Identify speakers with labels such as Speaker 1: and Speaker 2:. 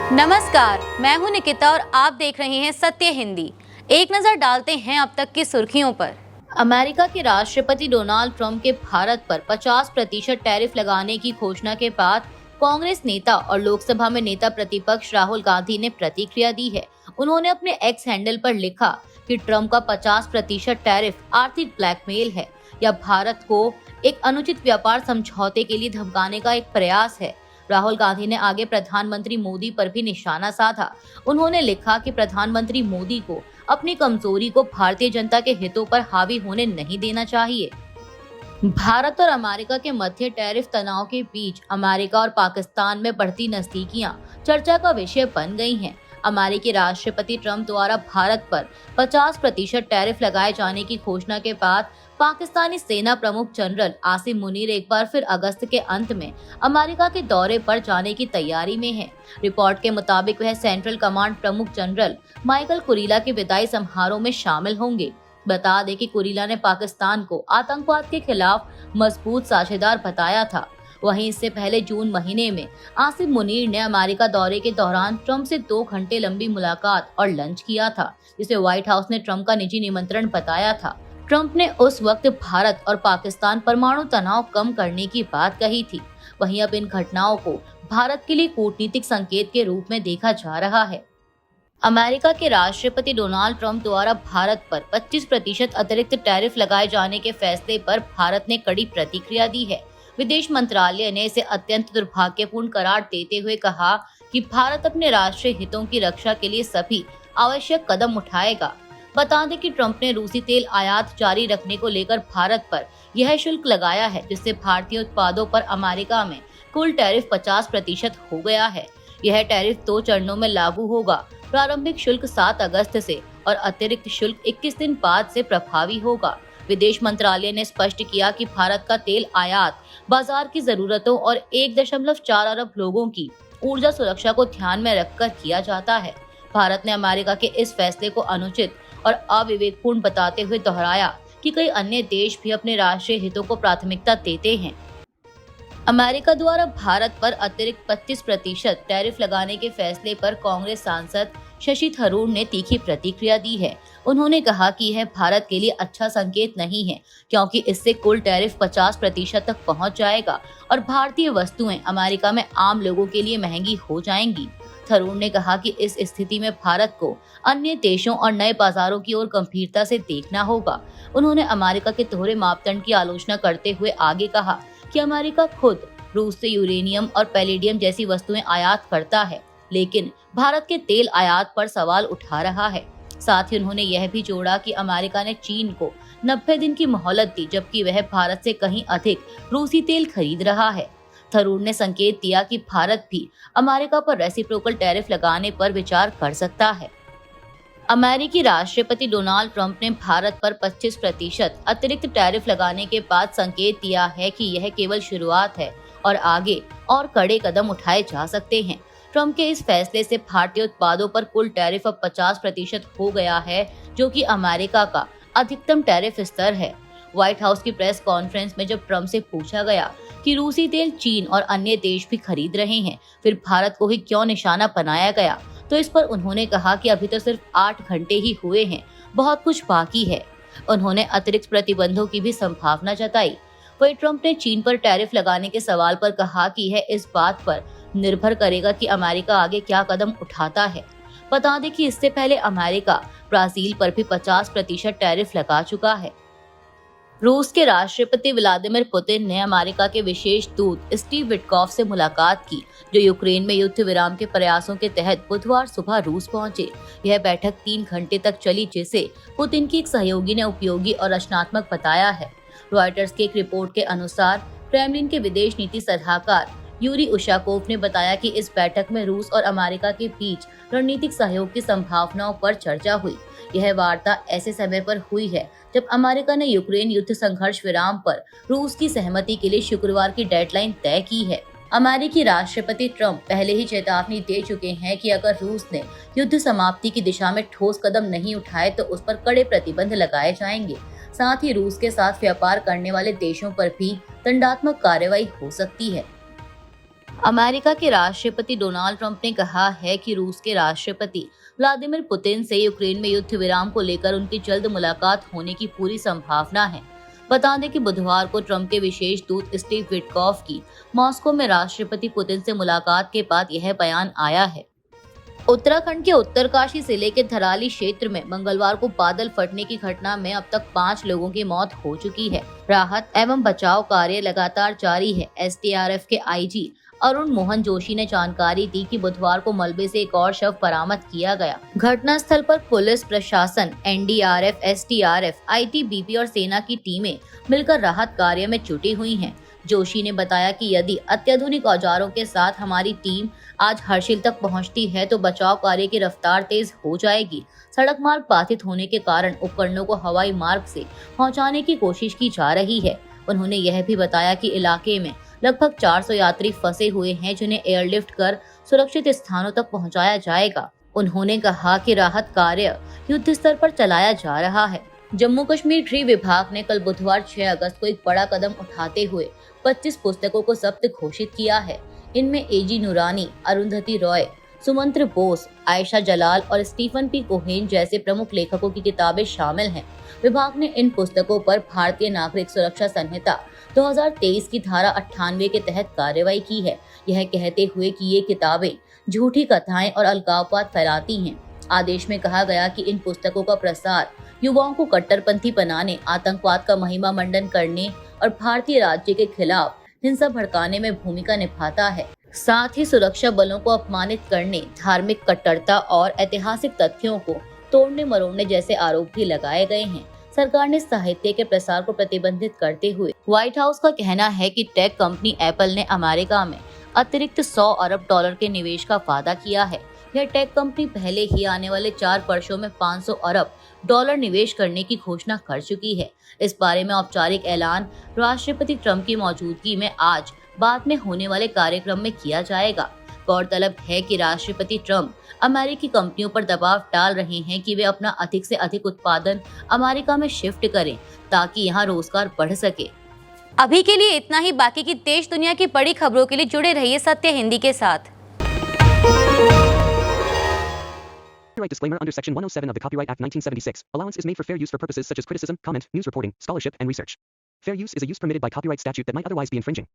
Speaker 1: नमस्कार, मैं हूं निकिता और आप देख रहे हैं सत्य हिंदी। एक नजर डालते हैं अब तक की सुर्खियों पर। अमेरिका के राष्ट्रपति डोनाल्ड ट्रंप के भारत पर 50% टैरिफ लगाने की घोषणा के बाद कांग्रेस नेता और लोकसभा में नेता प्रतिपक्ष राहुल गांधी ने प्रतिक्रिया दी है। उन्होंने अपने एक्स हैंडल पर लिखा कि ट्रंप का 50% टैरिफ आर्थिक ब्लैकमेल है या भारत को एक अनुचित व्यापार समझौते के लिए धमकाने का एक प्रयास है। राहुल गांधी ने आगे प्रधानमंत्री मोदी पर भी निशाना साधा। उन्होंने लिखा कि प्रधानमंत्री मोदी को अपनी कमजोरी को भारतीय जनता के हितों पर हावी होने नहीं देना चाहिए। भारत और अमेरिका के मध्य टैरिफ तनाव के बीच अमेरिका और पाकिस्तान में बढ़ती नजदीकियां चर्चा का विषय बन गई हैं। अमेरिकी राष्ट्रपति ट्रंप द्वारा भारत पर 50% टैरिफ लगाए जाने की घोषणा के बाद पाकिस्तानी सेना प्रमुख जनरल आसिम मुनीर एक बार फिर अगस्त के अंत में अमेरिका के दौरे पर जाने की तैयारी में है। रिपोर्ट के मुताबिक वह सेंट्रल कमांड प्रमुख जनरल माइकल कुरीला के विदाई समारोह में शामिल होंगे। बता दें कि कुरीला ने पाकिस्तान को आतंकवाद के खिलाफ मजबूत साझेदार बताया था। वहीं इससे पहले जून महीने में आसिम मुनीर ने अमेरिका दौरे के दौरान ट्रंप से 2 घंटे लंबी मुलाकात और लंच किया था, जिसे व्हाइट हाउस ने ट्रंप का निजी निमंत्रण बताया था। ट्रंप ने उस वक्त भारत और पाकिस्तान परमाणु तनाव कम करने की बात कही थी। वहीं अब इन घटनाओं को भारत के लिए कूटनीतिक संकेत के रूप में देखा जा रहा है। अमेरिका के राष्ट्रपति डोनाल्ड ट्रंप द्वारा भारत पर 25% अतिरिक्त टैरिफ लगाए जाने के फैसले पर भारत ने कड़ी प्रतिक्रिया दी है। विदेश मंत्रालय ने इसे अत्यंत दुर्भाग्यपूर्ण करार देते हुए कहा कि भारत अपने राष्ट्रीय हितों की रक्षा के लिए सभी आवश्यक कदम उठाएगा। बता दें कि ट्रंप ने रूसी तेल आयात जारी रखने को लेकर भारत पर यह शुल्क लगाया है, जिससे भारतीय उत्पादों पर अमेरिका में कुल टैरिफ 50% हो गया है। यह टैरिफ 2 चरणों में लागू होगा। प्रारंभिक शुल्क 7 अगस्त से और अतिरिक्त शुल्क 21 दिन बाद से प्रभावी होगा। विदेश मंत्रालय ने स्पष्ट किया कि भारत का तेल आयात बाजार की जरूरतों और 1.4 अरब लोगों की ऊर्जा सुरक्षा को ध्यान में रखकर किया जाता है। भारत ने अमेरिका के इस फैसले को अनुचित और अविवेकपूर्ण बताते हुए दोहराया कि कई अन्य देश भी अपने राष्ट्रीय हितों को प्राथमिकता देते हैं। अमेरिका द्वारा भारत पर अतिरिक्त 25% टैरिफ लगाने के फैसले पर कांग्रेस सांसद शशि थरूर ने तीखी प्रतिक्रिया दी है। उन्होंने कहा कि यह भारत के लिए अच्छा संकेत नहीं है, क्योंकि इससे कुल टैरिफ 50% तक पहुंच जाएगा और भारतीय वस्तुएं अमेरिका में आम लोगों के लिए महंगी हो जाएंगी। थरूर ने कहा कि इस स्थिति में भारत को अन्य देशों और नए बाजारों की ओर गंभीरता से देखना होगा। उन्होंने अमेरिका के दोहरे मापदंड की आलोचना करते हुए आगे कहा कि अमेरिका खुद रूस से यूरेनियम और पैलेडियम जैसी वस्तुएं आयात करता है, लेकिन भारत के तेल आयात पर सवाल उठा रहा है। साथ ही उन्होंने यह भी जोड़ा कि अमेरिका ने चीन को 90 दिन की मोहलत दी, जबकि वह भारत से कहीं अधिक रूसी तेल खरीद रहा है। थरूर ने संकेत दिया कि भारत भी अमेरिका पर रेसिप्रोकल टैरिफ लगाने पर विचार कर सकता है। अमेरिकी राष्ट्रपति डोनाल्ड ट्रंप ने भारत पर 25% अतिरिक्त टैरिफ लगाने के बाद संकेत दिया है कि यह केवल शुरुआत है और आगे और कड़े कदम उठाए जा सकते हैं। ट्रंप के इस फैसले से भारतीय उत्पादों पर कुल टैरिफ अब 50% हो गया है, जो कि अमेरिका का अधिकतम टैरिफ स्तर है। व्हाइट हाउस की प्रेस कॉन्फ्रेंस में जब ट्रंप से पूछा गया कि रूसी तेल चीन और अन्य देश भी खरीद रहे हैं, फिर भारत को ही क्यों निशाना बनाया गया, तो इस पर उन्होंने कहा कि अभी तो सिर्फ 8 घंटे ही हुए हैं, बहुत कुछ बाकी है। उन्होंने अतिरिक्त प्रतिबंधों की भी संभावना जताई। वहीं ट्रंप ने चीन पर टैरिफ लगाने के सवाल पर कहा कि यह इस बात पर निर्भर करेगा कि अमेरिका आगे क्या कदम उठाता है। बता दें कि इससे पहले अमेरिका ब्राजील पर भी 50% टैरिफ लगा चुका है। रूस के राष्ट्रपति व्लादिमीर पुतिन ने अमेरिका के विशेष दूत स्टीव विटकॉफ से मुलाकात की, जो यूक्रेन में युद्ध विराम के प्रयासों के तहत बुधवार सुबह रूस पहुंचे। यह बैठक 3 घंटे तक चली, जिसे पुतिन की एक सहयोगी ने उपयोगी और रचनात्मक बताया है। रॉयटर्स की एक रिपोर्ट के अनुसार क्रेमलिन के विदेश नीति सलाहकार यूरी उशाकोव ने बताया कि इस बैठक में रूस और अमेरिका के बीच रणनीतिक सहयोग की संभावनाओं पर चर्चा हुई। यह वार्ता ऐसे समय पर हुई है जब अमेरिका ने यूक्रेन युद्ध संघर्ष विराम पर रूस की सहमति के लिए शुक्रवार की डेडलाइन तय की है। अमेरिकी राष्ट्रपति ट्रंप पहले ही चेतावनी दे चुके हैं कि अगर रूस ने युद्ध समाप्ति की दिशा में ठोस कदम नहीं उठाए तो उस पर कड़े प्रतिबंध लगाए जाएंगे। साथ ही रूस के साथ व्यापार करने वाले देशों पर भी दंडात्मक कार्रवाई हो सकती है। अमेरिका के राष्ट्रपति डोनाल्ड ट्रंप ने कहा है कि रूस के राष्ट्रपति व्लादिमीर पुतिन से यूक्रेन में युद्ध विराम को लेकर उनकी जल्द मुलाकात होने की पूरी संभावना है। बता दें कि बुधवार को ट्रंप के विशेष दूत स्टीव विटकॉफ की मॉस्को में राष्ट्रपति पुतिन से मुलाकात के बाद यह बयान आया है। उत्तराखंड के उत्तरकाशी जिले के धराली क्षेत्र में मंगलवार को बादल फटने की घटना में अब तक 5 लोगों की मौत हो चुकी है। राहत एवं बचाव कार्य लगातार जारी है। एसडीआरएफ के आईजी अरुण मोहन जोशी ने जानकारी दी कि बुधवार को मलबे से एक और शव बरामद किया गया। घटनास्थल पर पुलिस प्रशासन, एनडीआरएफ, एसडीआरएफ, आईटीबीपी और सेना की टीमें मिलकर राहत कार्य में जुटी हुई हैं। जोशी ने बताया कि यदि अत्याधुनिक औजारों के साथ हमारी टीम आज हर्षिल तक पहुंचती है तो बचाव कार्य की रफ्तार तेज हो जाएगी। सड़क मार्ग बाधित होने के कारण उपकरणों को हवाई मार्ग से पहुंचाने की कोशिश की जा रही है। उन्होंने यह भी बताया कि इलाके में लगभग 400 यात्री फंसे हुए हैं जिन्हें एयरलिफ्ट कर सुरक्षित स्थानों तक पहुंचाया जाएगा। उन्होंने कहा कि राहत कार्य युद्ध स्तर पर चलाया जा रहा है। जम्मू कश्मीर गृह विभाग ने कल बुधवार 6 अगस्त को एक बड़ा कदम उठाते हुए 25 पुस्तकों को जब्त घोषित किया है। इनमें एजी नूरानी, अरुंधति रॉय, सुमंत्र बोस, आयशा जलाल और स्टीफन पी कोहेन जैसे प्रमुख लेखकों की किताबें शामिल हैं। विभाग ने इन पुस्तकों पर भारतीय नागरिक सुरक्षा संहिता 2023 की धारा 98 के तहत कार्रवाई की है, यह कहते हुए कि ये किताबें झूठी कथाएं और अलगाववाद फैलाती हैं। आदेश में कहा गया कि इन पुस्तकों का प्रसार युवाओं को कट्टरपंथी बनाने, आतंकवाद का महिमा मंडन करने और भारतीय राज्य के खिलाफ हिंसा भड़काने में भूमिका निभाता है। साथ ही सुरक्षा बलों को अपमानित करने, धार्मिक कट्टरता और ऐतिहासिक तथ्यों को तोड़ने मरोड़ने जैसे आरोप भी लगाए गए हैं। सरकार ने साहित्य के प्रसार को प्रतिबंधित करते हुए व्हाइट हाउस का कहना है कि टेक कंपनी एप्पल ने अमेरिका में अतिरिक्त 100 अरब डॉलर के निवेश का वादा किया है। यह टेक कंपनी पहले ही आने वाले 4 वर्षों में 500 अरब डॉलर निवेश करने की घोषणा कर चुकी है। इस बारे में औपचारिक ऐलान राष्ट्रपति ट्रंप की मौजूदगी में आज बाद में होने वाले कार्यक्रम में किया जाएगा। गौरतलब है कि राष्ट्रपति ट्रंप अमेरिकी कंपनियों पर दबाव डाल रहे हैं कि वे अपना अधिक से अधिक उत्पादन अमेरिका में शिफ्ट करें ताकि यहाँ रोजगार बढ़ सके। अभी के लिए इतना ही। बाकी की देश दुनिया की बड़ी खबरों के लिए जुड़े रहिए सत्य हिंदी के साथ।
Speaker 2: Copyright disclaimer under Section 107 of the Copyright Act 1976. Allowance is made for fair use for purposes such as criticism, comment, news reporting, scholarship, and research. Fair use is a use permitted by copyright statute that might otherwise be infringing.